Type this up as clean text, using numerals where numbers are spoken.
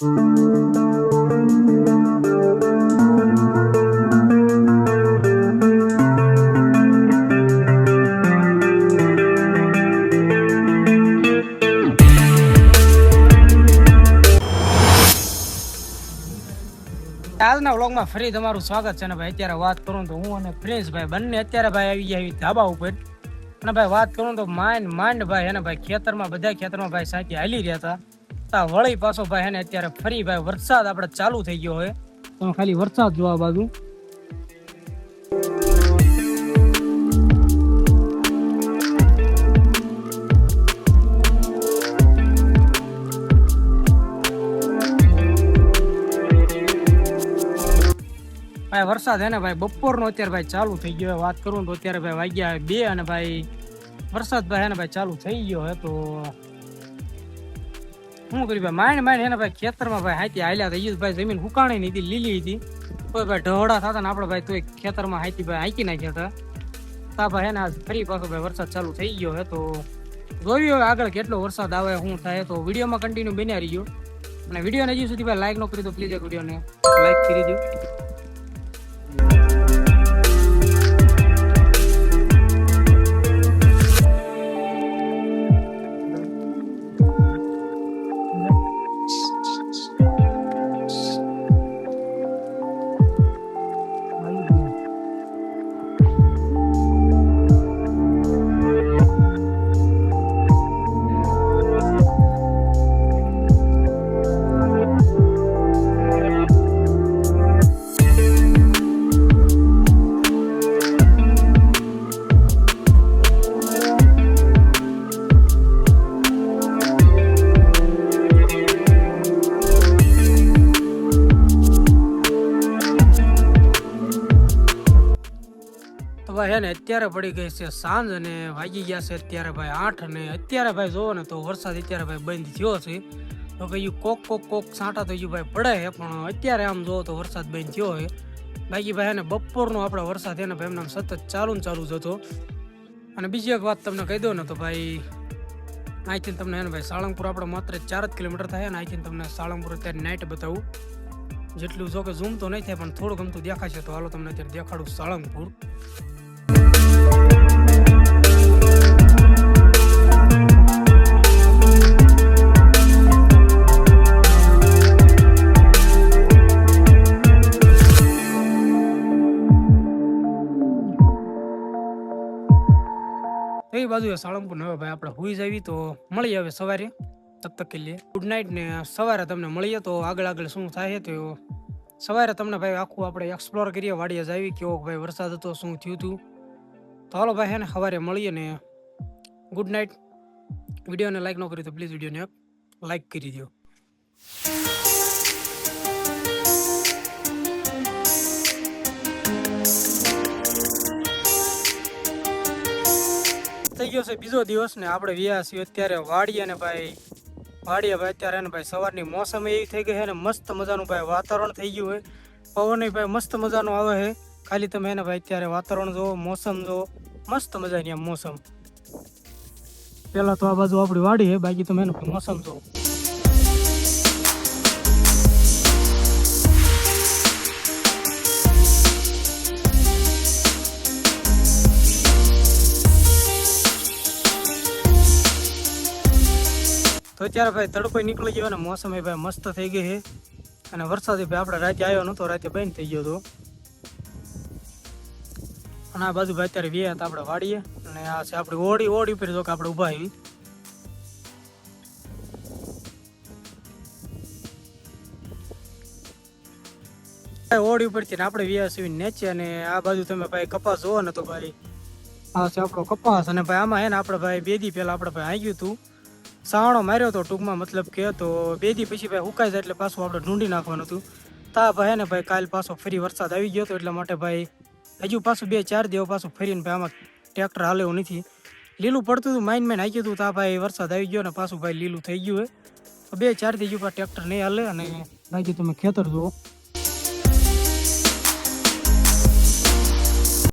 આજના વ્લોગમાં ફરી તમારું સ્વાગત છે ને ભાઈ. અત્યારે વાત કરું તો હું અને પ્રિન્સ ભાઈ બંને અત્યારે ભાઈ આવી ગયા ધાબા ઉપર. અને ભાઈ વાત કરું તો માંડ ભાઈ હે ને ભાઈ ખેતરમાં બધા ખેતરમાં ભાઈ સાથે હાલી રહ્યા હતા. વળી પાછો ભાઈ હે ને અત્યારે ફરી ભાઈ વરસાદ આપણે ચાલુ થઈ ગયો હોય. તમે ખાલી વરસાદ જોવા બાજુ ભાઈ વરસાદ હે ને ભાઈ બપોરનો અત્યારે ભાઈ ચાલુ થઈ ગયો. વાત કરું તો અત્યારે ભાઈ વાગ્યા 2 અને ભાઈ વરસાદ ભાઈ હે ને ભાઈ ચાલુ થઈ ગયો હે. તો શું કર્યું ભાઈ માંડ હે ને ભાઈ ખેતરમાં ભાઈ હાથી હાલ્યા થઈ ગયું ભાઈ. જમીન હુકાણી નહીં હતી, લીલી હતી. કોઈ ભાઈ ઢોળા થતા ને આપણે ભાઈ તો ખેતરમાં હાથી ભાઈ હાંકી નાખ્યા હતા. તા ભાઈ હે ને આજ ફરી પાછો ભાઈ વરસાદ ચાલુ થઈ ગયો હે. તો જોયું આગળ કેટલો વરસાદ આવે શું થાય. તો વિડીયોમાં કન્ટિન્યુ બન્યા રહીજો. અને વિડીયોને હજી સુધી ભાઈ લાઈક ન કરી તો પ્લીઝ એક વિડીયોને લાઈક કરી દો. ભાઈ હે ને અત્યારે પડી ગઈ છે સાંજ અને વાગી ગયા છે અત્યારે ભાઈ 8 અને અત્યારે ભાઈ જોવો ને તો વરસાદ અત્યારે ભાઈ બંધ થયો છે. તો કયું કોક છાંટા તો ભાઈ પડે છે, પણ અત્યારે આમ જોવો તો વરસાદ બંધ થયો છે. બાકી ભાઈ એને બપોરનો આપણે વરસાદ એને ભાઈ એમને સતત ચાલુ જ હતો. અને બીજી એક વાત તમને કહી દો ને તો ભાઈ અહીંથી તમને એને ભાઈ સાળંગપુર આપણે માત્ર 4 જ કિલોમીટર થાય. અને અહીંથી તમને સાળંગપુર અત્યારે નાઇટ બતાવું. જેટલું જો કે ઝૂમ તો નહીં થાય પણ થોડું ગમતું દેખાશે. તો હાલો તમને અત્યારે દેખાડું સાળંગપુર. એ બાજુ સાળંગપુર ને હવે ભાઈ આપણે હુઈ જાવી. તો મળીએ હવે સવારે. તબ તક કે લીએ ગુડ નાઇટ. ને સવારે તમને મળીએ તો આગળ શું થાય તો સવારે તમને ભાઈ આખું આપણે એક્સપ્લોર કરીએ. વાડીએ જાવી કેવો ભાઈ વરસાદ હતો, શું થયું હતું. તો હાલો ભાઈ હે ને સવારે મળીએ ને ગુડ નાઇટ. વિડીયોને લાઈક ન કરી તો પ્લીઝ વિડીયોને લાઈક કરી દો. થઈ ગયો છે બીજો દિવસ ને આપણે વ્યા છીએ અત્યારે વાડીએ ને ભાઈ અત્યારે ને ભાઈ સવારની મોસમ એવી થઈ ગઈ છે ને મસ્ત મજાનું ભાઈ વાતાવરણ થઈ ગયું હોય. પવન ભાઈ મસ્ત મજાનો આવે છે. ખાલી તમે એને ભાઈ અત્યારે વાતાવરણ જોવો, મોસમ જોવો, મસ્ત મજાની આમ મોસમ. પેલા તો આ બાજુ આપણી વાડી છે, બાકી તમે એનું મોસમ જોવો. તો અત્યારે ભાઈ તડકો નીકળી ગયો ને મોસમ એ ભાઈ મસ્ત થઈ ગઈ છે. અને વરસાદ ભાઈ આપણે રાતે આવ્યો નતો, રાતે બંધ થઈ ગયો હતો. અને આ બાજુ ભાઈ અત્યારે વ્યા હતા આપણે વાડીએ. અને આ છે આપણી ઓડી ઉપર જો કે આપણે ઊભા આવી. ઓડી ઉપરથી આપણે વ્યા છીએ નીચે. અને આ બાજુ તમે ભાઈ કપાસ જોવો ને તો ભાઈ આ છે આપણો કપાસ. અને ભાઈ આમાં હે ને આપણે ભાઈ 2 દી પહેલા આપણે ભાઈ આવી ગયું હતું, સાવણો માર્યો હતો ટૂંકમાં, મતલબ કે તો 2 દી પછી ભાઈ હુકાઈ જાય એટલે પાછું આપણે ઢૂંઢી નાખવાનું હતું. તા ભાઈ ને ભાઈ કાલ પાછો ફરી વરસાદ આવી ગયો હતો એટલા માટે ભાઈ હજુ પાછું 2-4 દિવસ પાછું ફરીને ભાઈ આમાં ટ્રેક્ટર હાલે એવું નથી. લીલું પડતું હતું, માઇન હાંક્યું હતું. તા ભાઈ વરસાદ આવી ગયો ને પાછું ભાઈ લીલું થઈ ગયું હોય. 2-4 દી હજુ ટ્રેક્ટર નહીં હાલે. અને બાકી તમે ખેતર જુઓ.